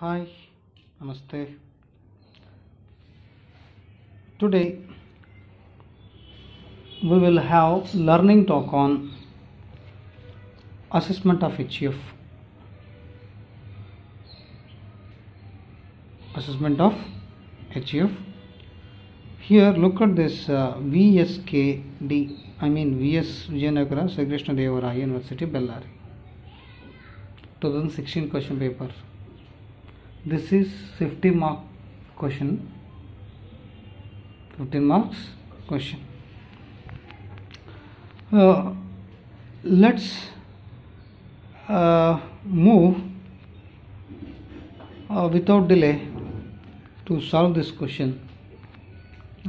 Hi, Namaste. Today we will have learning talk on assessment of HUF. Assessment of HUF. Here look at this VSKD. I mean VS Vijayanagara Sri Krishna Devaraya University Bellary 2016 question paper. This is 50 mark question. 15 marks question. Let's move without delay to solve this question.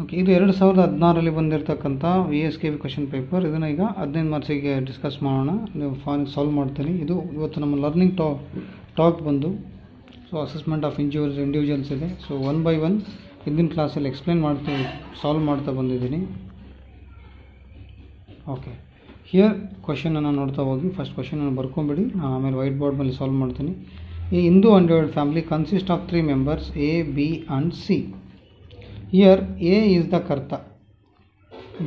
Okay, ಇದು 2016ರಲ್ಲಿ ಬಂದಿರತಕ್ಕಂಥ VSKB question paper. ಇದನ್ನು ಈಗ 15 ಮಾರ್ಕ್ಸಿಗೆ discuss ಮಾಡೋಣ. ನೀವು solve ಮಾಡ್ತೀನಿ. ಇದು ಇವತ್ತು ನಮ್ಮ ಲರ್ನಿಂಗ್ ಟಾಕ್ ಬಂದು ಅಸೆಸ್ಮೆಂಟ್ ಆಫ್ ಇಂಡಿವಿಜುವಲ್ಸ್ ಇದೆ. ಸೊ 1 by 1 ಹಿಂದಿನ ಕ್ಲಾಸಲ್ಲಿ ಎಕ್ಸ್ಪ್ಲೇನ್ ಮಾಡ್ತೀವಿ, ಸಾಲ್ವ್ ಮಾಡ್ತಾ ಬಂದಿದ್ದೀನಿ. ಓಕೆ, ಹಿಯರ್ ಕ್ವೆಶನನ್ನು ನೋಡ್ತಾ ಹೋಗಿ. ಫಸ್ಟ್ ಕ್ವೆಶನನ್ನು ಬರ್ಕೊಂಬಿಡಿ, ಆಮೇಲೆ ವೈಟ್ ಬೋರ್ಡ್ ಮೇಲೆ ಸಾಲ್ವ್ ಮಾಡ್ತೀನಿ. ಈ Hindu undivided family consist of 3 members A, B and C. Here A is the karta,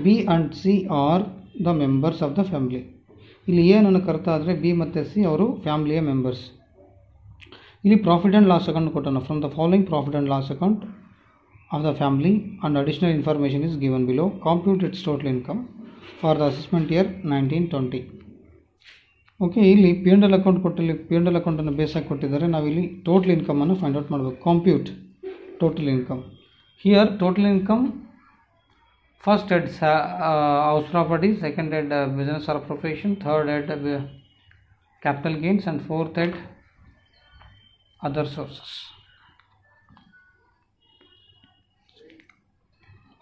B and C are the members of the family. ಇಲ್ಲಿ A ನನ್ನ ಕರ್ತ ಆದರೆ B ಮತ್ತು C ಅವರು ಫ್ಯಾಮಿಲಿಯ ಮೆಂಬರ್ಸ್. ಇಲ್ಲಿ ಪ್ರಾಫಿಟ್ ಆ್ಯಂಡ್ ಲಾಸ್ ಅಕೌಂಟ್ ಕೊಟ್ಟನು. From the following profit and loss account of the family and additional information is given below. Compute its total income for the assessment year 1920. Okay, ಇಲ್ಲಿ P and L account ಕೊಟ್ಟಿಲ್ಲಿ P and L ಅಕೌಂಟನ್ನು ಬೇಸಾಗಿ ಕೊಟ್ಟಿದ್ದಾರೆ. ನಾವಿಲ್ಲಿ total ಇನ್ಕಮನ್ನು find out ಮಾಡಬೇಕು. Compute total income. Here total income, first head house property, second head business or profession, third head capital gains and fourth head other sources.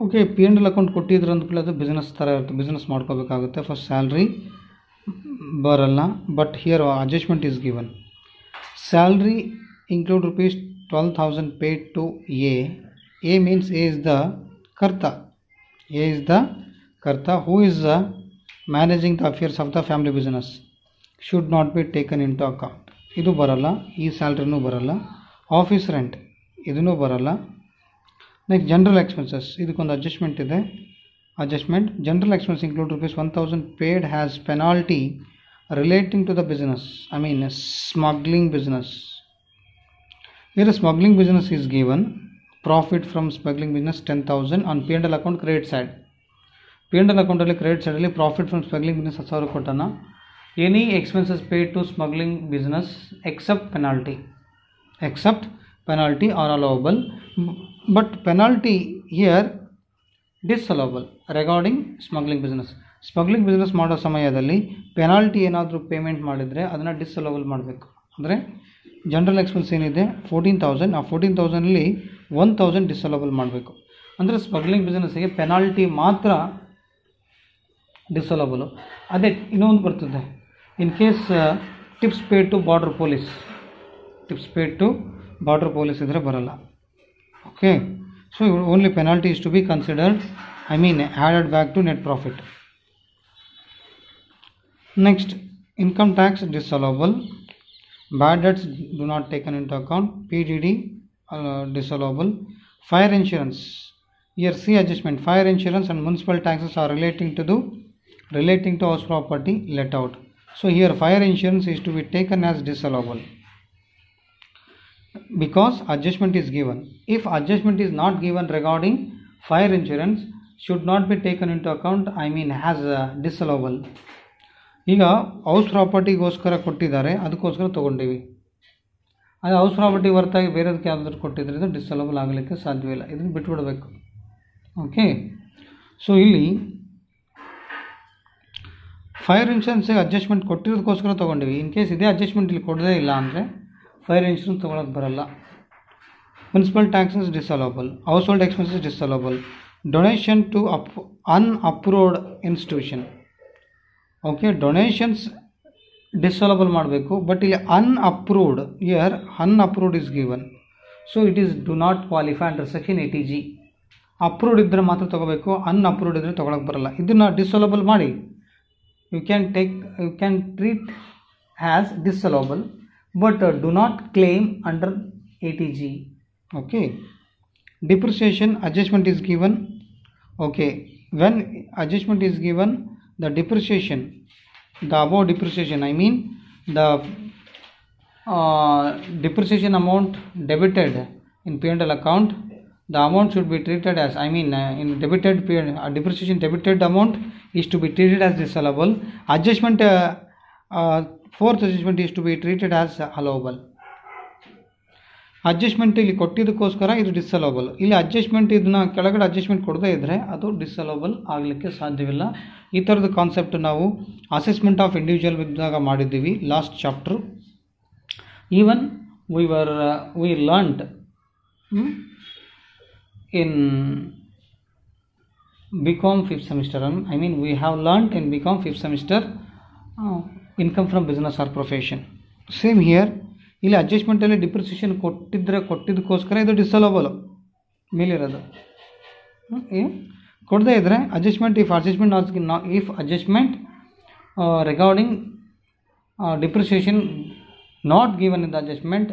Okay, P and L account ಕೊಟ್ಟಿದ್ರು ಅಂದ್ಕೊಳ್ಳಿ, ಅದು business ಥರ ಇರುತ್ತೆ, business ಮಾಡ್ಕೋಬೇಕಾಗುತ್ತೆ. First salary ಬರಲ್ಲ, but here adjustment is given. Salary include rupees 12,000 paid to A. A means A is the karta. A is the karta who is managing the affairs of the family business. Should not be taken into account. ಇದು ಬರಲ್ಲ, ಈ ಸ್ಯಾಲ್ರಿನೂ ಬರಲ್ಲ. Office rent ಇದೂ ಬರಲ್ಲ. Next general expenses, ಇದಕ್ಕೊಂದು adjustment ಇದೆ. Adjustment general expense include rupees 1,000 paid has penalty relating to the business. I mean smuggling business. Here smuggling business is given. Profit from smuggling business 10,000 on P&L account credit side. P&L account ಅಲ್ಲಿ credit side ಅಲ್ಲಿ profit from smuggling business 10,000 ಕೊಟ್ಟನ. Any expenses paid to smuggling business except penalty are allowable, but penalty here disallowable regarding smuggling business. Smuggling business ಮಾಡೋ ಸಮಯದಲ್ಲಿ penalty ಏನಾದರೂ payment ಮಾಡಿದರೆ ಅದನ್ನು disallowable ಮಾಡಬೇಕು. ಅಂದರೆ general expense ಏನಿದೆ 14,000, ಆ 14,000ಅಲ್ಲಿ 1,000 ಡಿಸಲೋಬಲ್ ಮಾಡಬೇಕು. ಅಂದರೆ ಸ್ಮಗ್ಲಿಂಗ್ ಬಿಸ್ನೆಸ್ಸಿಗೆ ಪೆನಾಲ್ಟಿ ಮಾತ್ರ ಡಿಸಲೋಬಲು. ಅದೇ ಇನ್ನೊಂದು ಬರ್ತದೆ, in case tips paid to border police ಇದ್ದರೆ ಬರಲ್ಲ. Okay, so only penalty is to be considered, I mean added back to net profit. Next income tax disallowable. Bad debts do not taken into account. PDD disallowable. Fire insurance, here C adjustment. Fire insurance and municipal taxes are relating to house property let out. So here fire insurance is to be taken as disallowable because adjustment is given. If adjustment is not given regarding fire insurance, should not be taken into account, I mean as disallowable. ಈಗ house ಪ್ರಾಪರ್ಟಿಗೋಸ್ಕರ ಕೊಟ್ಟಿದ್ದಾರೆ, ಅದಕ್ಕೋಸ್ಕರ ತೊಗೊಂಡಿವಿ. ಅದು house property ಹೊರತಾಗಿ ಬೇರೆದಕ್ಕೆ ಯಾವುದಾದ್ರು ಕೊಟ್ಟಿದ್ರೆ ಇದು ಡಿಸಲಬಲ್ ಆಗಲಿಕ್ಕೆ ಸಾಧ್ಯವಿಲ್ಲ, ಇದನ್ನು ಬಿಟ್ಬಿಡಬೇಕು. ಓಕೆ, ಸೊ ಇಲ್ಲಿ ಫೈರ್ ಇನ್ಶೂರೆನ್ಸಿಗೆ ಅಡ್ಜಸ್ಟ್ಮೆಂಟ್ ಕೊಟ್ಟಿರೋದಕ್ಕೋಸ್ಕರ ತೊಗೊಂಡಿವಿ. ಇನ್ ಕೇಸ್ ಇದೇ ಅಡ್ಜಸ್ಟ್ಮೆಂಟ್ ಇಲ್ಲಿ ಕೊಡದೇ ಇಲ್ಲ ಅಂದರೆ ಫೈರ್ ಇನ್ಶೂರೆನ್ಸ್ ತೊಗೊಳಕ್ಕೆ ಬರಲ್ಲ. Municipal taxes disallowable. Household expenses disallowable. Donation to unapproved institution. Okay, donations disallowable ಮಾಡಬೇಕು, ಬಟ್ ಇಲ್ಲಿ unapproved, here unapproved is given. So it is do not qualify under section 80G. Approved ಇದ್ದರೆ ಮಾತ್ರ ತೊಗೋಬೇಕು, ಅನ್ಅಪ್ರೂವ್ಡ್ ಇದ್ದರೆ ತೊಗೊಳಕ್ಕೆ ಬರಲ್ಲ. ಇದನ್ನು ಡಿಸಲಬಲ್ ಮಾಡಿ. You can treat as disallowable, but do not claim under ATG. Okay, depreciation adjustment is given. Okay, when adjustment is given, the depreciation, the above depreciation, I mean the depreciation amount debited in P&L account, the amount should be treated as, I mean in debited depreciation debited amount is to be treated as disallowable. Adjustment, fourth adjustment is to be treated as allowable. Adjustment ಇಲ್ಲಿ ಕೊಟ್ಟಿದ್ದಕ್ಕೋಸ್ಕರ ಇದು disallowable. ಇಲ್ಲಿ adjustment ಇದನ್ನ ಕೆಳಗಡೆ adjustment ಕೊಡದೇ ಇದ್ದರೆ ಅದು disallowable ಆಗಲಿಕ್ಕೆ ಸಾಧ್ಯವಿಲ್ಲ. ಈ ಥರದ ಕಾನ್ಸೆಪ್ಟ್ ನಾವು ಅಸೆಸ್ಮೆಂಟ್ ಆಫ್ ಇಂಡಿವಿಜುವಲ್ ಇದ್ದಾಗ ಮಾಡಿದ್ದೀವಿ last chapter. Even we learned in BCom 5th semester, I mean we have learned in BCom 5th semester income from business or profession. Same here, ಇಲ್ಲಿ ಅಡ್ಜಸ್ಟ್ಮೆಂಟಲ್ಲಿ ಡಿಪ್ರಿಸಿಯೇಷನ್ ಕೊಟ್ಟಿದ್ದಕ್ಕೋಸ್ಕರ ಇದು disallowable ಮೇಲಿರೋದು. ಕೊಡದೇ ಇದ್ದರೆ adjustment, if adjustment regarding depreciation not given in the adjustment,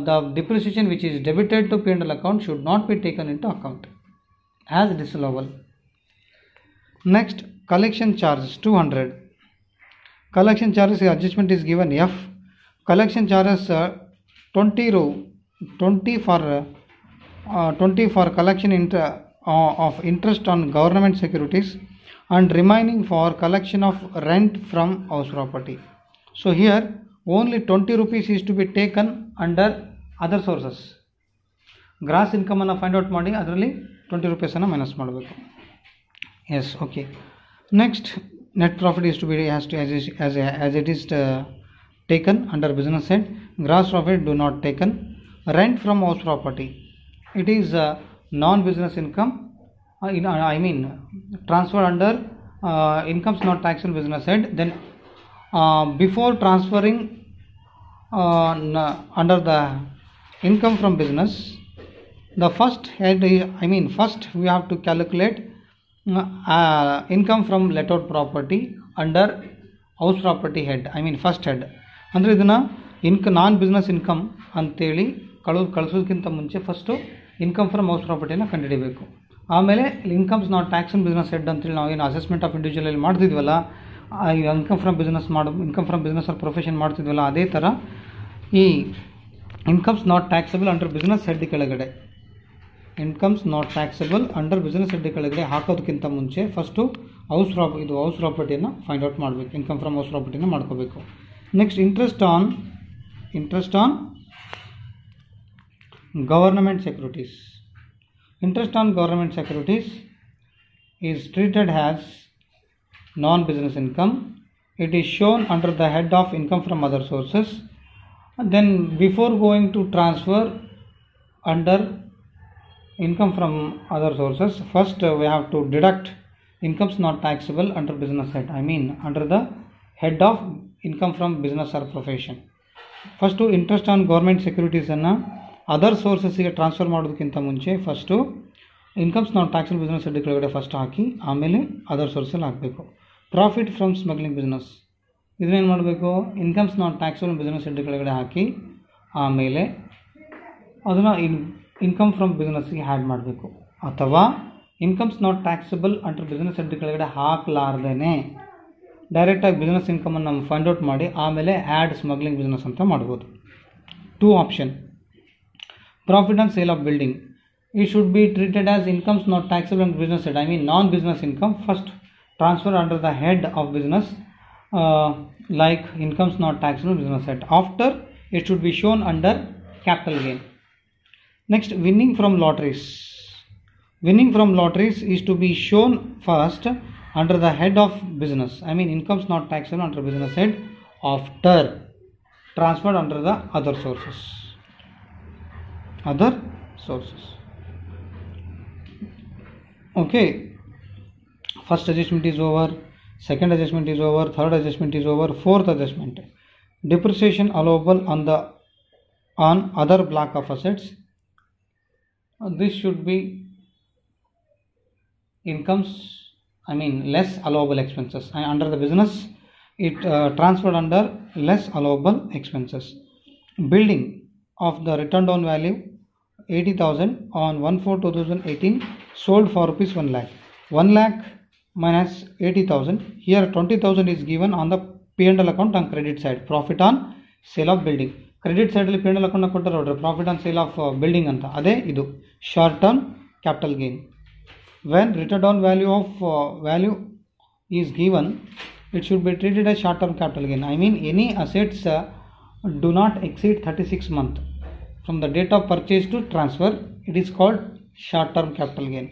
the depreciation which is debited to P&L account should not be taken into account as disallowable. Next, collection charges 200. Collection charges adjustment is given F. Collection charges 20 for collection of interest on government securities and remaining for collection of rent from house property. So here only 20 rupees is to be taken under other sources. Gross ಇನ್ಕಮನ್ನು find out ಮಾಡಿ ಅದರಲ್ಲಿ 20 ರೂಪೀಸನ್ನು minus ಮಾಡಬೇಕು. Yes, okay. Next, net profit is to be as it is taken under business head. Gross profit do not taken. Rent from house property, it is non business income, I mean transfer under incomes not taxable business head. Then before transferring under the income from business, the first head, I mean first we have to calculate income from let out property under house property head, I mean first head. ಅಂದರೆ ಇದನ್ನು ನಾನ್ business income ಅಂತೇಳಿ ಕಳಿಸೋದಕ್ಕಿಂತ ಮುಂಚೆ first income from house ಪ್ರಾಪರ್ಟಿನ ಕಂಡುಹಿಡಿಬೇಕು. ಆಮೇಲೆ incomes not tax on business head ಅಂತೇಳಿ ನಾವು ಏನು ಅಸೆಸ್ಮೆಂಟ್ ಆಫ್ ಇಂಡಿವಿಜುವಲ್ ಮಾಡ್ತಿದ್ವಲ್ಲ, income from business or profession ಮಾಡ್ತಿದ್ವಲ್ಲ, ಅದೇ ಥರ ಈ incomes not taxable under business head ಕೆಳಗಡೆ, incomes not taxable under business head ಕೆಳಗಡೆ ಹಾಕೋದಕ್ಕಿಂತ ಮುಂಚೆ ಫಸ್ಟು ಹೌಸ್ ಪ್ರಾಪರ್ಟಿಯನ್ನು ಫೈಂಡ್ ಔಟ್ ಮಾಡಬೇಕು, ಇನ್ಕಮ್ ಫ್ರಮ್ ಹೌಸ್ ಪ್ರಾಪರ್ಟಿನ ಮಾಡ್ಕೋಬೇಕು. Next, interest on government securities. Interest on government securities is treated as non-business income. It is shown under the head of income from other sources. And then before going to transfer under income from other sources, first we have to deduct incomes not taxable under business head, I mean under the head of income from business or profession. First, interest on government securities ಅನ್ನು other ಸೋರ್ಸಸ್ಸಿಗೆ transfer ಮಾಡೋದಕ್ಕಿಂತ ಮುಂಚೆ first incomes not taxable business head ಕೆಳಗಡೆ first ಹಾಕಿ ಆಮೇಲೆ other ಸೋರ್ಸಲ್ಲಿ ಹಾಕಬೇಕು. Profit from smuggling business, ಇದನ್ನೇನು ಮಾಡಬೇಕು, incomes not taxable business head ಕೆಳಗಡೆ ಹಾಕಿ ಆಮೇಲೆ ಅದನ್ನು ಇನ್ಕಮ್ ಫ್ರಮ್ ಬಿಸ್ನೆಸ್ಗೆ ಆ್ಯಡ್ ಮಾಡಬೇಕು. ಅಥವಾ incomes not taxable under business head ಕೆಳಗಡೆ ಹಾಕಲಾರ್ದೇ ಡೈರೆಕ್ಟಾಗಿ ಬಿಸ್ನೆಸ್ ಇನ್ಕಮನ್ನು ನಾವು ಫೈಂಡ್ ಔಟ್ ಮಾಡಿ ಆಮೇಲೆ ಆ್ಯಡ್ ಸ್ಮಗ್ಲಿಂಗ್ ಬಿಸ್ನೆಸ್ ಅಂತ ಮಾಡ್ಬೋದು. 2 option. Profit on sale of building, it should be treated as incomes not taxable on business head, I mean non-business income. First transfer under the head of business like incomes not taxable on business head. After, it should be shown under capital gain. Next, winning from lotteries. Winning from lotteries is to be shown first under the head of business, I mean incomes not taxable under business head. After, transferred under the other sources. Okay, first adjustment is over, second adjustment is over, third adjustment is over, fourth adjustment, depreciation allowable on other block of assets. This should be incomes, I mean less allowable expenses, and under the business it transferred under less allowable expenses. Building, of the written down value 80,000 on 1/4/2018 sold for rupees 1 lakh. 1 lakh minus 80,000. Here 20,000 is given on the P&L account on credit side. Profit on sale of building. Credit side ಅಲ್ಲಿ P&L account ಕೊಟ್ಟರೆ ನೋಡ್ರಿ profit on sale of building ಅಂತ, ಅದೇ ಇದು short term capital gain. When written down value of value is given, it should be treated as short term capital gain. I mean any assets do not exceed 36 months from the date of purchase to transfer. It is called short term capital gain.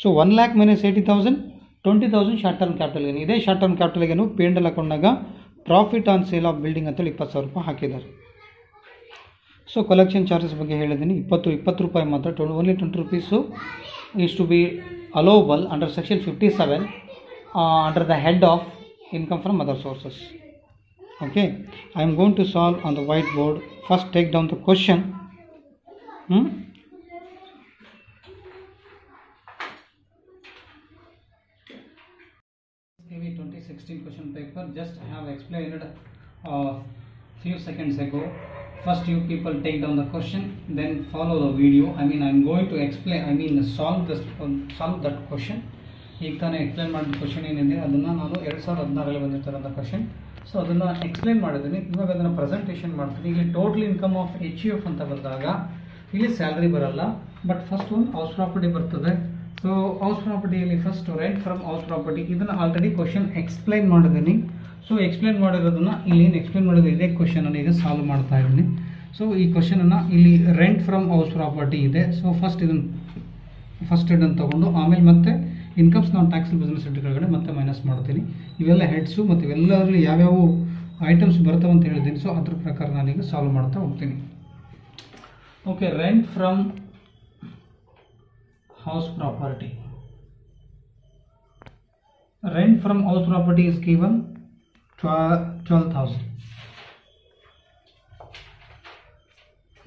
So 1 lakh minus 80,000, 20,000 short term capital gain. ಇದೇ short term capital gain P&L ಅಕೌಂಟ್ನಾಗ profit on sale of building ಅಂತೇಳಿ 20,000 ರೂಪಾಯಿ ಹಾಕಿದ್ದಾರೆ. So collection charges ಬಗ್ಗೆ ಹೇಳಿದ್ದೀನಿ. 20 ರೂಪಾಯಿ ಮಾತ್ರ, only 20 rupees is to be allowable under section 57 under the head of income from other sources. Okay, I am going to solve on the whiteboard. First take down the question. KV 2016 question paper. Just I have explained few seconds ago. First you people take down the question, then follow the video. I mean I am going to explain, solve that question. ಈಗ ತಾನೇ explain ಮಾಡಿದ question ಏನಿದೆ ಅದನ್ನು ನಾನು 2016ರಲ್ಲಿ ಬಂದಿರ್ತಾರಂಥ question. So ಅದನ್ನು explain ಮಾಡಿದ್ದೀನಿ. ಇವಾಗ ಅದನ್ನು ಪ್ರೆಸೆಂಟೇಷನ್ ಮಾಡ್ತೀನಿ. ಇಲ್ಲಿ ಟೋಟಲ್ ಇನ್ಕಮ್ ಆಫ್ HUF ಅಂತ ಬಂದಾಗ ಇಲ್ಲಿ ಸ್ಯಾಲ್ರಿ ಬರಲ್ಲ, ಬಟ್ ಫಸ್ಟ್ ಒಂದು ಹೌಸ್ ಪ್ರಾಪರ್ಟಿ ಬರ್ತದೆ. ಸೊ ಹೌಸ್ ಪ್ರಾಪರ್ಟಿಯಲ್ಲಿ first rent from house property, ಇದನ್ನು ಆಲ್ರೆಡಿ ಕ್ವಶನ್ ಎಕ್ಸ್ಪ್ಲೇನ್ ಮಾಡಿದ್ದೀನಿ. ಸೊ ಎಕ್ಸ್ಪ್ಲೇನ್ ಮಾಡಿರೋದನ್ನು ಇಲ್ಲಿ ಏನು ಎಕ್ಸ್ಪ್ಲೇನ್ ಮಾಡಿದ್ರೆ ಇದೇ ಕ್ವಶನನ್ನು ಈಗ ಸಾಲ್ವ್ ಮಾಡ್ತಾ ಇದ್ದೀನಿ. ಸೊ ಈ ಕ್ವಶನನ್ನು ಇಲ್ಲಿ ರೆಂಟ್ ಫ್ರಮ್ ಹೌಸ್ ಪ್ರಾಪರ್ಟಿ ಇದೆ. ಸೊ ಫಸ್ಟ್ ಇದನ್ನು ತೊಗೊಂಡು ಆಮೇಲೆ ಮತ್ತೆ ಇನ್ಕಮ್ಸ್ ನಾನ್ ಟ್ಯಾಕ್ಸಲ್ ಬಿಸ್ನೆಸ್ ಹೆಡ್ ಕೆಳಗಡೆ ಮತ್ತೆ ಮೈನಸ್ ಮಾಡ್ತೀನಿ. ಇವೆಲ್ಲ ಹೆಡ್ಸು ಮತ್ತು ಇವೆಲ್ಲರಲ್ಲಿ ಯಾವ್ಯಾವ ಐಟಮ್ಸ್ ಬರ್ತವೆ ಅಂತ ಹೇಳಿದ್ದೀನಿ. ಸೊ ಅದ್ರ ಪ್ರಕಾರ ನಾನೀಗ ಸಾಲ್ವ್ ಮಾಡ್ತಾ ಹೋಗ್ತೀನಿ. Okay, rent from house property. Rent from house property is given 12,000.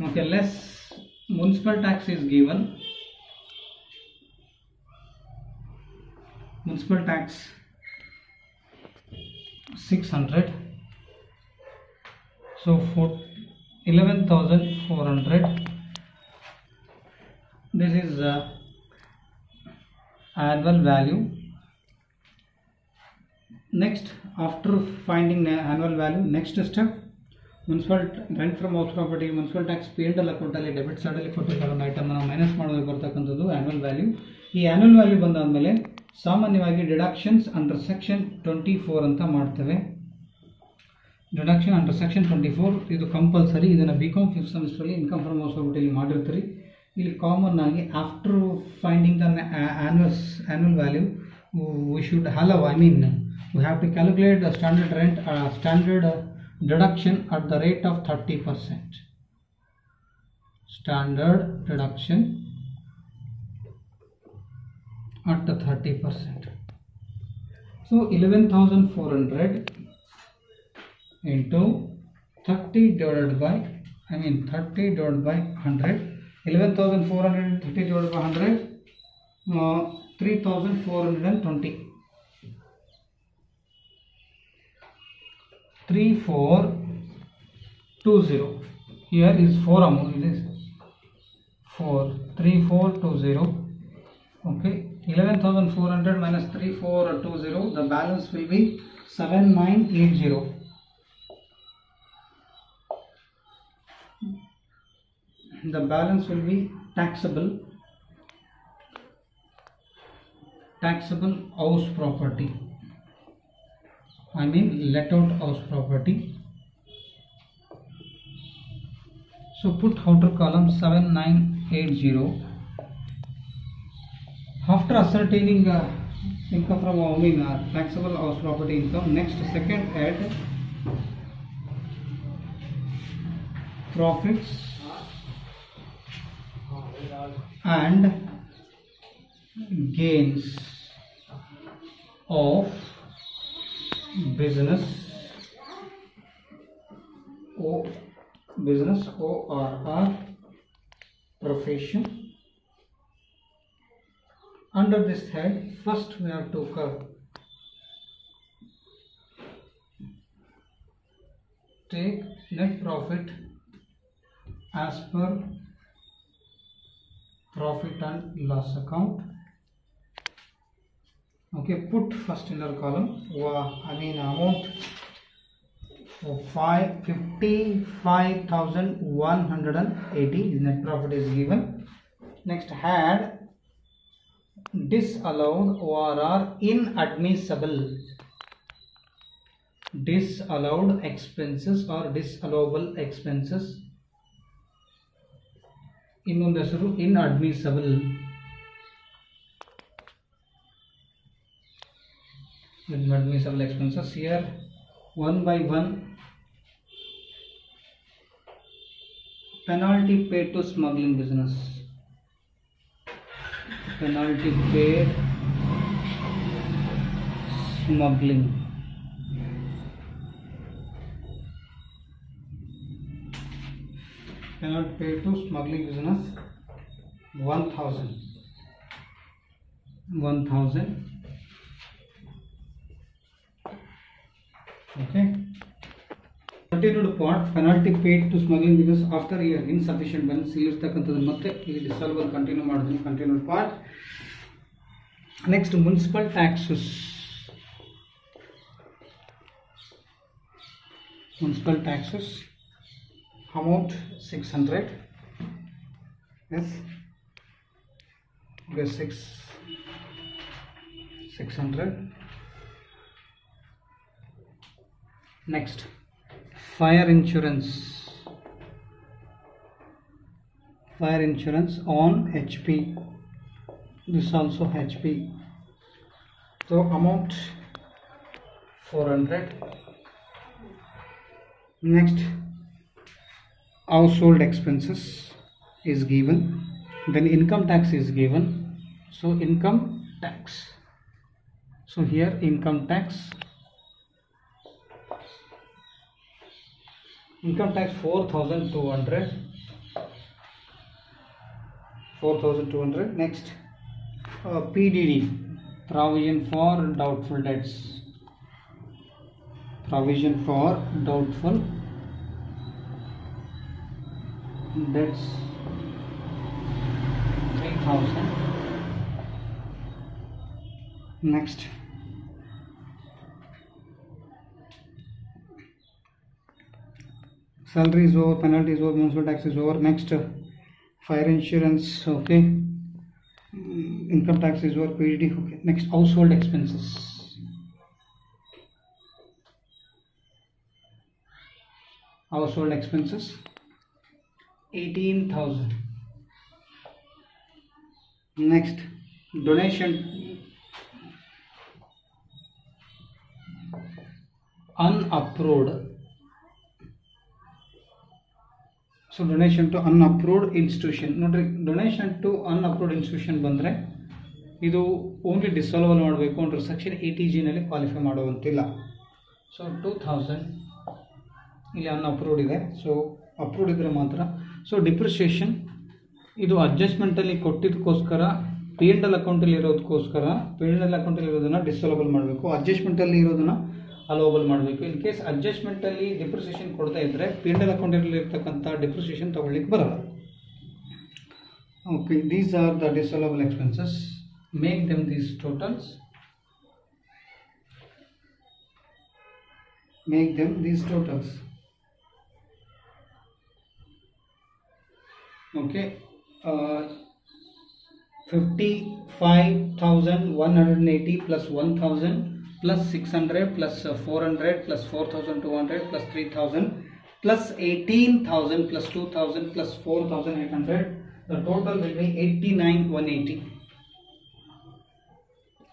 Okay, less municipal tax is given. Municipal tax 600. So for 11,400. This is annual value. Next, after finding the annual value, next step, municipal rent from house property municipal tax P&L ಅಕೌಂಟಲ್ಲಿ debit ಸೈಡಲ್ಲಿ ಕೊಟ್ಟಿರ್ತಕ್ಕಂಥ ಐಟಮ್ನ ನಾವು minus ಮಾಡೋದಕ್ಕೆ ಬರ್ತಕ್ಕಂಥದ್ದು annual value. ಈ annual value ಬಂದಾದಮೇಲೆ ಸಾಮಾನ್ಯವಾಗಿ deductions under section 24 ಅಂತ ಮಾಡ್ತೇವೆ. ಡಿಡಕ್ಷನ್ ಅಂಡರ್ ಸೆಕ್ಷನ್ 24 ಇದು ಕಂಪಲ್ಸರಿ. ಇದನ್ನು BCom 5th ಸೆಮಿಸ್ಟ್ರಲ್ಲಿ ಇನ್ಕಮ್ ಫ್ರಮ್ ಹೌಸ್ ಪ್ರಾಪರ್ಟಿಯಲ್ಲಿ ಮಾಡಿರ್ತೀರಿ. ಇಲ್ಲಿ ಕಾಮನ್ ಆಗಿ after finding the annual value we should allow, we have to calculate the standard rent, standard deduction at the rate of 30%. Standard deduction at the 30%. So 11,400 into 30 divided by 100. 11,400 into 30 divided by 100, 3,420. 3420. Here is 4 amount. It is 3420. Okay, 11,400 minus 3420. The balance will be 7980. The balance will be taxable house property. Let out house property. So put outer column 7980. After ascertaining income from taxable house property income, next second add profits and gains of business ORR profession. Under this head, first we have to take net profit as per profit and loss account. Okay, put first in our column amount for 55,180 net profit is given. Next, had disallowed or disallowed expenses or disallowable expenses. ಇನ್ನೊಂದು ಹೆಸರು inadmissible. Inadmissible expenses. Here one by one. Penalty paid to smuggling business. Penalty paid smuggling. Penalty paid to smuggling business 1,000. Okay. Continued part, penalty paid to smuggling business after year insufficient balance ಇಲ್ಲಿರ್ತಕ್ಕಂಥದ್ದು ಮತ್ತೆ ಇಲ್ಲಿ ಡಿಸಾಲ್ವಲ್ continue ಮಾಡಿದ್ದೀನಿ. Continued part. Next municipal taxes. Municipal taxes amount 600. Yes, okay, 600. Next, fire insurance on HP. This also HP. So amount 400. Next, household expenses is given. Then income tax is given. So income tax. So here income tax 4,200. Next, PDD, provision for doubtful debts. 3,000. Next, salary is over, penalty is over, municipal tax is over. Next, fire insurance, okay, income tax is over, PDD, okay. Next, household expenses. Household expenses 18,000. Next, donation unapproved. So donation to unapproved institution. Nodri, donation to unapproved institution ಬಂದ್ರೆ ಇದು only ಡಿಸಾಲ್ವಲ್ ಮಾಡಬೇಕು ಅಂದ್ರೆ section 80G ನಲ್ಲಿ qualify ಮಾಡುವಂತಿಲ್ಲ. So 2000 ಇಲ್ಲಿ ಅನ್ಅಪ್ರೂವ್ಡ್ ಇದೆ. So approved ಇದ್ರೆ ಮಾತ್ರ. ಸೊ ಡಿಪ್ರಿಸಿಯೇಷನ್ ಇದು ಅಡ್ಜಸ್ಟ್ಮೆಂಟಲ್ಲಿ ಕೊಟ್ಟಿದ್ದಕ್ಕೋಸ್ಕರ P&L ಅಕೌಂಟಲ್ಲಿ ಇರೋದಕ್ಕೋಸ್ಕರ P&L ಅಕೌಂಟಲ್ಲಿ ಇರೋದನ್ನ ಡಿಸಾಲ್ವಬಲ್ ಮಾಡಬೇಕು, ಅಡ್ಜಸ್ಟ್ಮೆಂಟಲ್ಲಿ ಇರೋದನ್ನ ಅಲೋವಬಲ್ ಮಾಡಬೇಕು. ಇನ್ ಕೇಸ್ ಅಡ್ಜಸ್ಟ್ಮೆಂಟಲ್ಲಿ ಡಿಪ್ರಿಸಿಯೇಷನ್ ಕೊಡ್ತಾ ಇದ್ದರೆ P&L ಅಕೌಂಟಲ್ಲಿ ಇರ್ತಕ್ಕಂಥ ಡಿಪ್ರಿಸಿಯೇಷನ್ ತಗೊಳ್ಳಿಕ್ಕೆ ಬರಲ್ಲ. Okay, these are the disallowable expenses. Make them these totals. Make them these totals. Okay, 55,180 plus 1,000 plus 600 plus 400 plus 4,200 plus 3,000 plus 18,000 plus 2,000 plus 4,800. The total will be 89,180.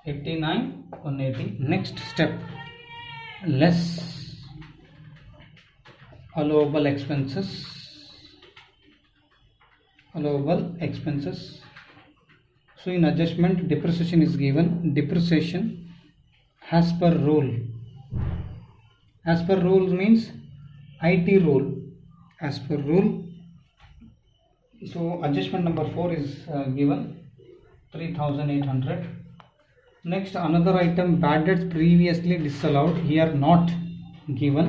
89,180. Next step, less allowable expenses. So in adjustment, depreciation is given. Depreciation as per rule. As per rule means IT rule. As per rule. So adjustment number 4 is given 3,800. Next, another item, bad debts previously disallowed. Here not given.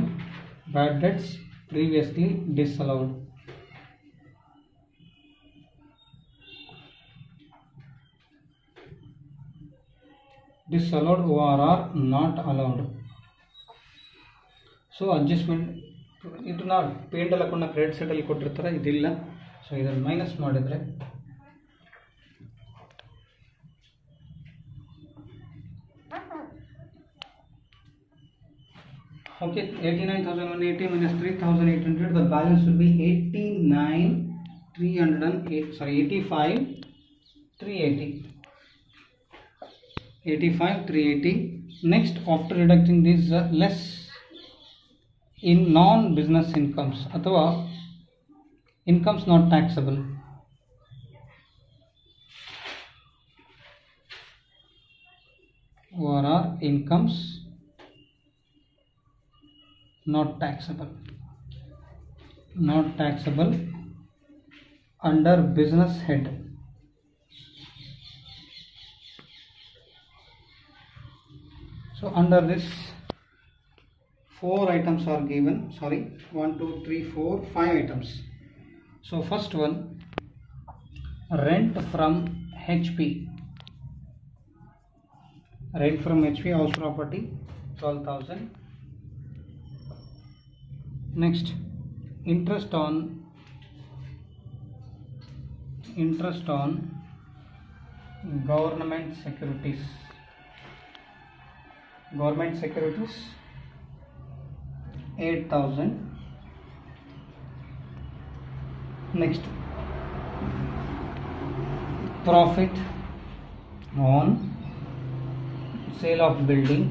Bad debts previously disallowed. disallowed or are not allowed. So adjustment ಇದನ್ನ ಪೇಂಡಲ್ ಅಕೌಂಟ್ನ credit ಸೈಡಲ್ಲಿ ಕೊಟ್ಟಿರ್ತಾರೆ, ಇದಿಲ್ಲ. So ಇದನ್ನು minus ಮಾಡಿದರೆ okay, 89,180 minus 3,800, the balance will be 85,380. 85,380. Next, after deducting this less in non-business incomes ಅಥವಾ incomes not taxable, or are incomes not taxable under business head. So under this 4 items are given, 1 2 3 4 5 items. So first one, rent from HP, house property 12,000. Next, interest on government securities 8,000. Next, profit on sale of building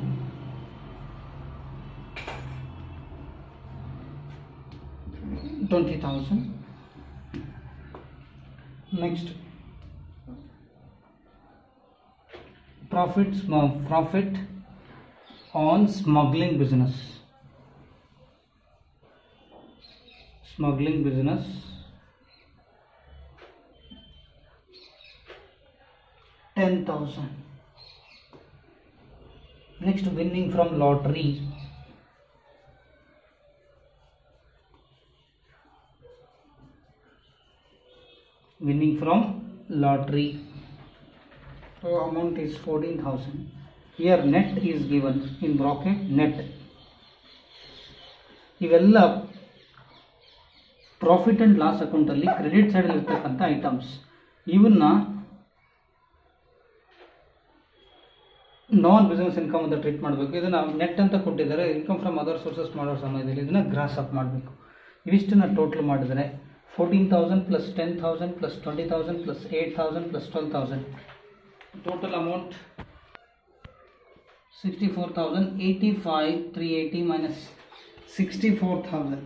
20,000. Next, profit on smuggling business 10,000. Next, winning from lottery 14,000. So amount is 14,000. Here net is given in bracket net. ಇವೆಲ್ಲ profit and loss ಅಕೌಂಟಲ್ಲಿ credit ಸೈಡಲ್ಲಿ ಇರ್ತಕ್ಕಂಥ items. ಇವನ್ನ ನಾನ್ business income ಅಂತ treat ಮಾಡಬೇಕು. ಇದನ್ನು net ಅಂತ ಕೊಟ್ಟಿದ್ದಾರೆ. ಇನ್ಕಮ್ ಫ್ರಮ್ ಅದರ್ ಸೋರ್ಸಸ್ ಮಾಡೋ ಸಮಯದಲ್ಲಿ ಇದನ್ನು ಗ್ರಾಸ್ ಅಪ್ ಮಾಡಬೇಕು. ಇವಿಷ್ಟನ್ನು ಟೋಟಲ್ ಮಾಡಿದರೆ 14,000 plus 10,000 plus 20,000 plus 8,000 plus 12,000. Total amount 64,000. 85,380 minus 64,000.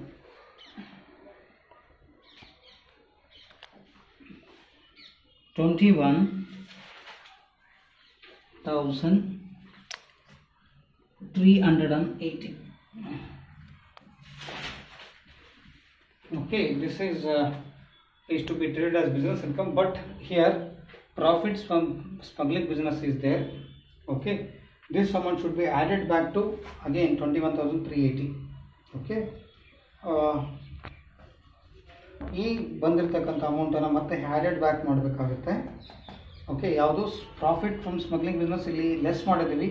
21,380. Okay, this is to be treated as business income, but here profits from smuggling business is there. Okay, this amount should be added back to again 21,380. Okay, ಈ ಬಂದಿರತಕ್ಕಂಥ ಅಮೌಂಟನ್ನು ಮತ್ತೆ added back ಮಾಡಬೇಕಾಗುತ್ತೆ. Okay, ಯಾವುದು profit from smuggling business ಇಲ್ಲಿ less ಮಾಡಿದ್ದೀವಿ.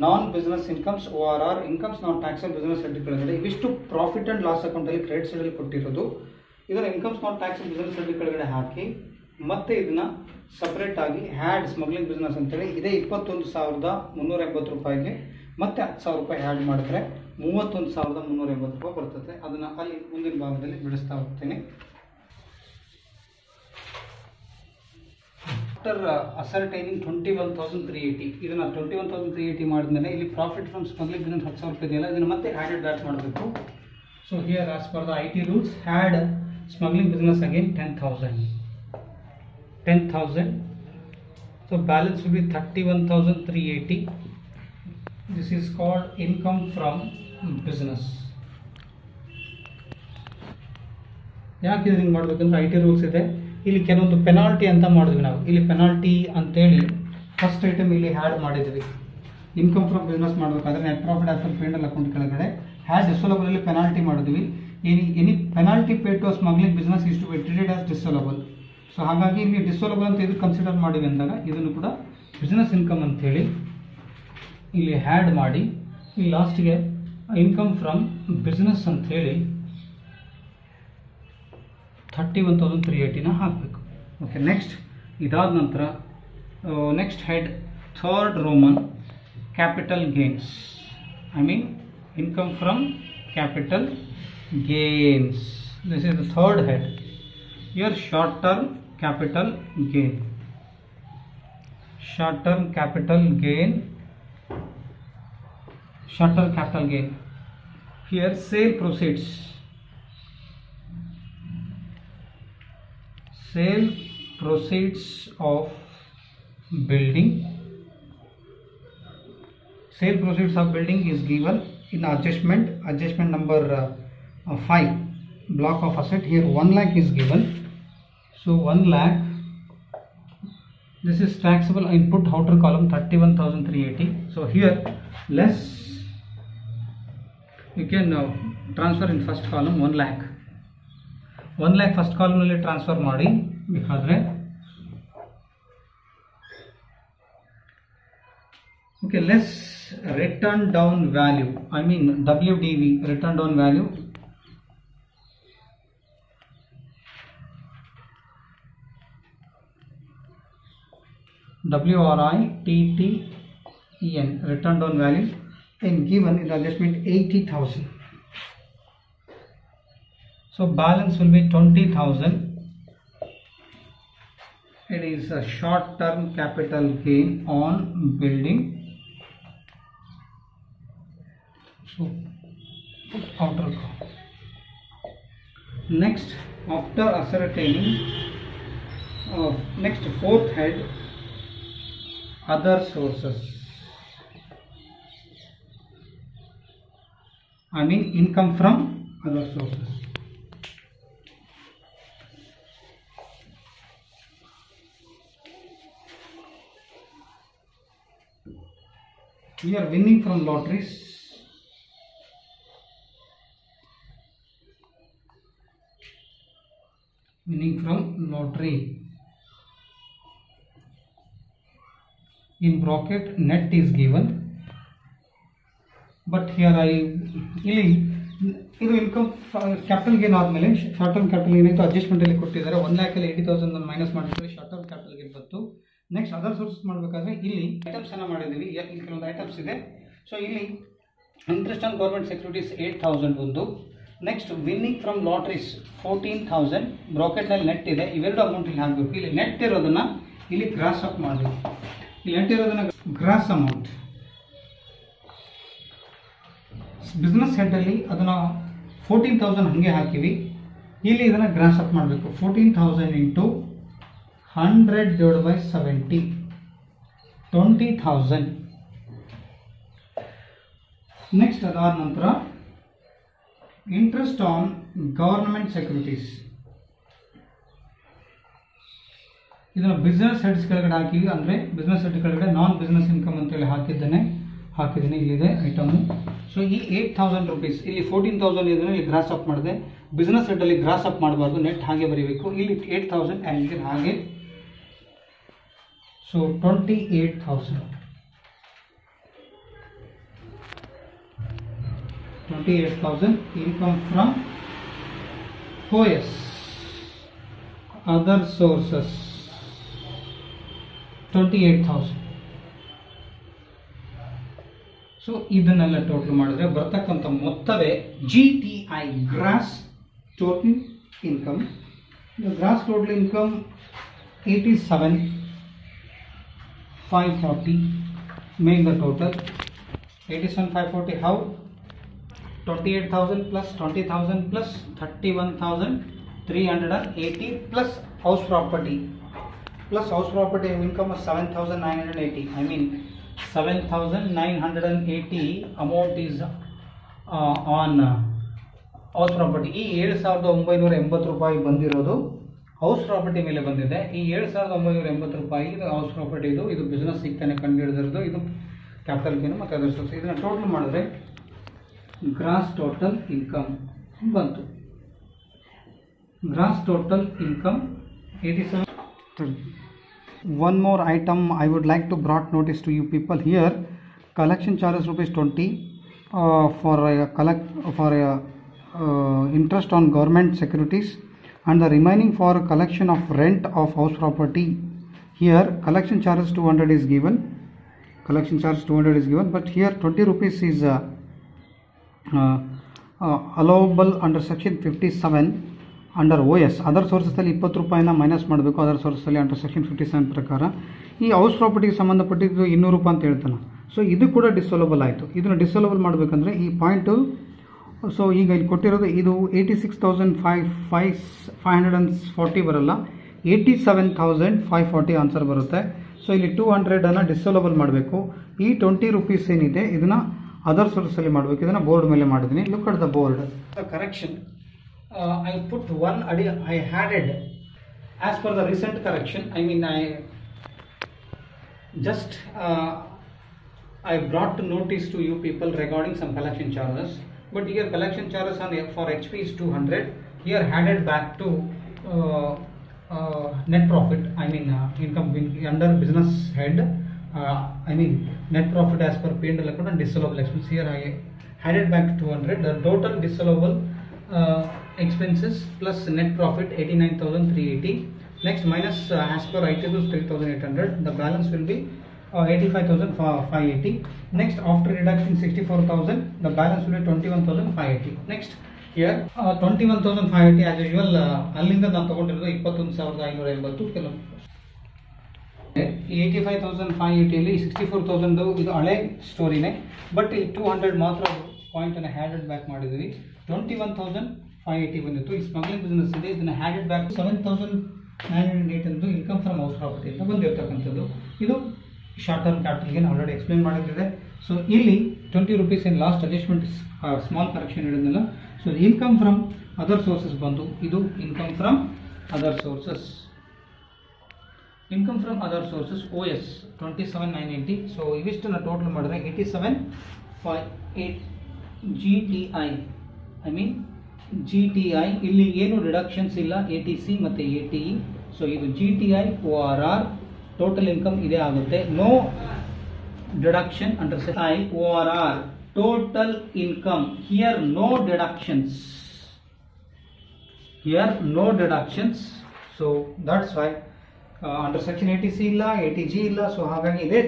Non business incomes OR incomes not taxable business head ಕೆಳಗಡೆ ಇವಿಷ್ಟು ಪ್ರಾಫಿಟ್ ಆ್ಯಂಡ್ ಲಾಸ್ ಅಕೌಂಟಲ್ಲಿ ಕ್ರೆಡಿಟ್ ಸೈಡಲ್ಲಿ ಕೊಟ್ಟಿರೋದು. ಇದರ incomes not taxable business head ಕೆಳಗಡೆ ಹಾಕಿ ಮತ್ತೆ ಇದನ್ನು ಸಪ್ರೇಟ್ ಆಗಿ ಹ್ಯಾಡ್ ಸ್ಮಗ್ಲಿಂಗ್ ಬಿಸ್ನೆಸ್ ಅಂತೇಳಿ ಇದೇ 21,380 ರೂಪಾಯಿಗೆ ಮತ್ತೆ 10,000 ರೂಪಾಯಿ ಆ್ಯಡ್ ಮಾಡಿದ್ರೆ 31,380 ರೂಪಾಯಿ ಬರ್ತದೆ. ಅದನ್ನು ಅಲ್ಲಿ ಮುಂದಿನ ಭಾಗದಲ್ಲಿ ಬಿಡಿಸ್ತಾ ಹೋಗ್ತೀನಿ. ಆಫ್ಟರ್ ಅಸರ್ಟೈನಿಂಗ್ 21,380 ಇದನ್ನು 21,380 ಮಾಡಿದ್ಮೇಲೆ ಇಲ್ಲಿ ಪ್ರಾಫಿಟ್ ಫ್ರಮ್ ಸ್ಮಗ್ಲಿಂಗ್ ಬಿಸ್ನೆಸ್ 10,000 ರೂಪಾಯಿ ಇದೆಯಲ್ಲ, ಇದನ್ನು ಮತ್ತೆ ಆ್ಯಡೆಡ್ ಬ್ಯಾಕ್ ಮಾಡಬೇಕು. So here as per the IT rules had smuggling business again 10,000. So balance will be 31,380. This is called income from business. ಯಾಕೆ ಇದನ್ನು ಮಾಡಬೇಕಂದ್ರೆ IT ರೂಲ್ಸ್ ಇದೆ. ಇಲ್ಲಿ ಕೆಲವೊಂದು ಪೆನಾಲ್ಟಿ ಅಂತ ಮಾಡಿದ್ವಿ ನಾವು. ಇಲ್ಲಿ ಪೆನಾಲ್ಟಿ ಅಂತೇಳಿ ಫಸ್ಟ್ ಐಟಮ್ ಇಲ್ಲಿ ಹ್ಯಾಡ್ ಮಾಡಿದ್ವಿ. ಇನ್ಕಮ್ ಫ್ರಮ್ ಬಿಸ್ನೆಸ್ ಮಾಡಬೇಕಾದ್ರೆ net profit after P and L account ಕೆಳಗಡೆ ಹ್ಯಾಡ್ ಡಿಸೋಲಬಲ್ ಅಲ್ಲಿ ಪೆನಾಲ್ಟಿ ಮಾಡಿದ್ವಿ. Any penalty paid to smuggling business is to be treated as disallowable. So ಹಾಗಾಗಿ ಇಲ್ಲಿ ಡಿಸೋಲಬಲ್ ಅಂತ ಇದು ಕನ್ಸಿಡರ್ ಮಾಡಿವಿ ಅಂದಾಗ ಇದನ್ನು ಕೂಡ ಬಿಸ್ನೆಸ್ ಇನ್ಕಮ್ ಅಂತೇಳಿ ಇಲ್ಲಿ ಆ್ಯಡ್ ಮಾಡಿ ಇಲ್ಲಿ ಲಾಸ್ಟ್ಗೆ ಇನ್ಕಮ್ ಫ್ರಮ್ ಬಿಸ್ನೆಸ್ ಅಂತ ಹೇಳಿ 31,380ನ ಹಾಕಬೇಕು. ಓಕೆ, ನೆಕ್ಸ್ಟ್ ಇದಾದ ನಂತರ next head third Roman capital gains, I mean income from capital gains. This is the third head. Here short term capital gain. Short term capital gain. Short term capital gain. Here sale proceeds. Sale proceeds of building. Sale proceeds of building is given in adjustment number 5, block of asset. Here 1 lakh is given, so 1 lakh, this is taxable input, outer column 31,380. So here less, you can transfer in first column 1 lakh. 1 lakh first column ನಲ್ಲಿ transfer ಮಾಡಿ ಬೇಕಾದ್ರೆ, okay, less return down value, I mean WDV, return down value, WRITTEN, return down value, and given in the adjustment 80,000. So balance will be 20,000. It is a short term capital gain on building. So put outer column. Next, after ascertaining, next fourth head, other sources, I mean income from other sources. We are winning from lotteries. Winning from lottery. In bracket net is given, but here ಇಲ್ಲಿ ಇದು income capital gain ಆದಮೇಲೆ short term capital gain ಆಯಿತು, ಅಡ್ಜಸ್ಟ್ಮೆಂಟಲ್ಲಿ ಕೊಟ್ಟಿದ್ದಾರೆ. 1 ಲ್ಯಾಕಲ್ಲಿ 80,000 minus ಮಾಡಿದ್ರೆ short term capital gain ಬಂತು. Next other sources ಮಾಡಬೇಕಾದ್ರೆ ಇಲ್ಲಿ items ಅನ್ನ ಮಾಡಿದ್ದೀವಿ, ಇಲ್ಲಿ ಕೆಲವೊಂದು ಐಟಮ್ಸ್ ಇದೆ. ಸೊ ಇಲ್ಲಿ ಇಂಟ್ರೆಸ್ಟ್ ಆನ್ ಗೌರ್ಮೆಂಟ್ ಸೆಕ್ಯೂರಿಟೀಸ್ 8,000 ಒಂದು, ನೆಕ್ಸ್ಟ್ ವಿನ್ನಿಂಗ್ ಫ್ರಮ್ ಲಾಟ್ರೀಸ್ 14,000, ಬ್ರಾಕೆಟ್ನಲ್ಲಿ ನೆಟ್ ಇದೆ. ಇವೆರಡು ಅಮೌಂಟ್ ಇಲ್ಲಿ ಹಾಕಬೇಕು. ಇಲ್ಲಿ ನೆಟ್ ಇರೋದನ್ನ ಇಲ್ಲಿ ಕ್ರಾಸ್ ಅಪ್ ಮಾಡಬೇಕು. ಇಲ್ಲಿ ನೆಟ್ ಇರೋದನ್ನ ಗ್ರಾಸ್ ಅಮೌಂಟ್, ಬಿಸ್ನೆಸ್ ಹೆಡ್ಡಲ್ಲಿ ಅದನ್ನು 14,000 ಹಾಗೆ ಹಾಕಿವಿ. ಇಲ್ಲಿ ಇದನ್ನು ಗ್ರಾಸ್ ಅಪ್ ಮಾಡಬೇಕು. 14,000 ಇಂಟು 100 divided by 70, 20,000. ನೆಕ್ಸ್ಟ್ ಅದಾದ ನಂತರ ಇಂಟ್ರೆಸ್ಟ್ ಆನ್ ಗವರ್ನಮೆಂಟ್ ಸೆಕ್ಯೂರಿಟೀಸ್, ಇದನ್ನು ಬಿಸ್ನೆಸ್ ಹೆಡ್ಸ್ ಕೆಳಗಡೆ ಹಾಕಿವಿ. ಅಂದರೆ ಬಿಸ್ನೆಸ್ ಹೆಡ್ ಕೆಳಗಡೆ ನಾನ್ ಬಿಸ್ನೆಸ್ ಇನ್ಕಮ್ ಅಂತೇಳಿ ಹಾಕಿದ್ದೀನಿ. ಇಲ್ಲಿದೆ ಐಟಮು. ಸೊ ಈ 8,000 rupees ಇಲ್ಲಿ 14,000 ಇದನ್ನು ಇಲ್ಲಿ ಗ್ರಾಸ್ ಅಪ್ ಮಾಡಿದೆ. ಬಿಸ್ನೆಸ್ ಹೆಡ್ಡಲ್ಲಿ ಗ್ರಾಸ್ ಅಪ್ ಮಾಡಬಾರ್ದು, ನೆಟ್ ಹಾಗೆ ಬರೀಬೇಕು. ಇಲ್ಲಿ 8,000 ಆ್ಯಂಡ್ ಹಾಗೆ. So 28,000 income from OS, other sources 28,000. So ಇದನ್ನೆಲ್ಲ ಟೋಟಲ್ ಮಾಡಿದ್ರೆ ಬರ್ತಕ್ಕಂಥ ಮೊತ್ತವೇ GTI, gross total income. Gross total income 87,540, make the total 87,540. How? 28,000 plus 20,000 plus 31,380 plus house property income of 7,980. I mean 7,980 amount is on house property. ಈ 7,980 ರೂಪಾಯಿ ಬಂದಿರೋದು house property ಮೇಲೆ ಬಂದಿದೆ. ಈ 7,980 ರೂಪಾಯಿ ಹೌಸ್ ಪ್ರಾಪರ್ಟಿ ಇದು ಬಿಸ್ನೆಸ್ ಸಿಗ್ತಾನೆ ಕಂಡು ಹಿಡಿದಿರೋದು. ಇದು ಕ್ಯಾಪಿಟಲ್ ಗೇನ್ ಮತ್ತು ಅದರ್ ಸೋರ್ಸ್. ಇದನ್ನು ಟೋಟಲ್ ಮಾಡಿದ್ರೆ ಗ್ರಾಸ್ ಟೋಟಲ್ ಇನ್ಕಮ್ ಬಂತು. Gross total income 87. One more item I would like to brought notice to you people here. collection charges rupees 20 for interest on government securities, and the remaining for collection of rent of house property. Here collection charges 200 is given. But here 20 rupees is allowable under section 57 under OS. Other ಸೋರ್ಸಲ್ಲಿ 20 ರೂಪಾಯಿನ minus ಮಾಡಬೇಕು. Other ಸೋರ್ಸಲ್ಲಿ under section 57 ಪ್ರಕಾರ ಈ house ಪ್ರಾಪರ್ಟಿಗೆ ಸಂಬಂಧಪಟ್ಟಿದ್ದು 200 ರೂಪಾಯಿ ಅಂತ ಹೇಳ್ತಾನೆ. So ಇದು ಕೂಡ ಡಿಸೋಲಬಲ್ ಆಯಿತು. ಇದನ್ನು ಡಿಸೋಲಬಲ್ ಮಾಡಬೇಕಂದ್ರೆ ಈ ಪಾಯಿಂಟು, ಸೊ ಈಗ ಇಲ್ಲಿ ಕೊಟ್ಟಿರೋದು ಇದು 86,540 ಬರಲ್ಲ, 87,540 ಆನ್ಸರ್ ಬರುತ್ತೆ. ಸೊ ಇಲ್ಲಿ 200 ಡಿಸೋಲಬಲ್ ಮಾಡಬೇಕು. ಈ 20 ರೂಪೀಸ್ ಏನಿದೆ ಇದನ್ನು ಅದರ್ ಸೋರ್ಸಲ್ಲಿ ಮಾಡಬೇಕು. ಇದನ್ನು ಬೋರ್ಡ್ ಮೇಲೆ ಮಾಡಿದ್ದೀನಿ. Look at the board. Correction I put one I added as per the recent correction. I mean I just I brought to notice to you people regarding some collection charges, but here collection charges on for HP is 200. Here added back to net profit. I mean income under business head. I mean net profit as per P&L account and disallowable expense. Here I added back to 200. The total disallowable expenses plus net profit 89,380. Next minus as per item is 3,800. The balance will be 85,580. Next after reduction 64,000, the balance will be 21,580. Next here 21,580 as usual. ಅಲ್ಲಿಂದ ನಾನು ತಗೊಂಡಿರೋದು 21,580 ಕೆಲವು. 85,580 ಅಲ್ಲಿ 64,000 ಇದು ಹಳೆ ಸ್ಟೋರಿನೇ, but ಈ 200 ಮಾತ್ರ point ಅನ್ನು ಹ್ಯಾಡೆಡ್ ಬ್ಯಾಕ್ ಮಾಡಿದ್ವಿ. 21,580 ಬಂದಿತ್ತು. ಈ ಸ್ಮಗ್ಲಿಂಗ್ ಬಿಸ್ನೆಸ್ ಇದೆ, ಇದನ್ನು ಹ್ಯಾಡೆಡ್ ಬ್ಯಾಕ್ 7,908 ಅಂತ ಇನ್ಕಮ್ ಫ್ರಮ್ ಹೌಸ್ ಪ್ರಾಪರ್ಟಿ ಅಂತ ಬಂದಿರತಕ್ಕಂಥದ್ದು. ಇದು ಶಾರ್ಟ್ ಟರ್ಮ್ ಕ್ಯಾಪಿಟಲ್ಗೆ ಆಲ್ರೆಡಿ ಎಕ್ಸ್ಪ್ಲೇನ್ ಮಾಡಿದ್ರೆ. ಸೊ ಇಲ್ಲಿ 20 rupees in last adjustment small correction ಹೇಳಿದ್ನಲ್ಲ. So income from other sources ಬಂದು ಇದು income from other sources. Income from other sources OS 27,980. So ಇವಿಷ್ಟನ್ನು ಟೋಟಲ್ ಮಾಡಿದ್ರೆ 87,580 GTI. ಐ ಮೀನ್ GTI ಇಲ್ಲಿ ಏನು ರಿಡಕ್ಷನ್ಸ್ ಇಲ್ಲ, ATC ಮತ್ತು ATE. ಸೊ ಇದು GTI ORR ಟೋಟಲ್ ಇನ್ಕಮ್ ಇದೇ ಆಗುತ್ತೆ. No deduction under ORR total income. Here no deductions. So that's why under section ATC ಇಲ್ಲ, ATG ಇಲ್ಲ. ಸೊ ಹಾಗಾಗಿ ಇದೇ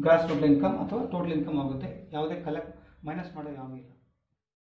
ಗ್ರಾಸ್ ಟೋಟಲ್ ಇನ್ಕಮ್ ಅಥವಾ ಟೋಟಲ್ ಇನ್ಕಮ್ ಆಗುತ್ತೆ. ಯಾವುದೇ ಕಲೆಕ್ಟ್ ಮೈನಸ್ ಮಾಡೋದು ಯಾವುದೂ ಇಲ್ಲ.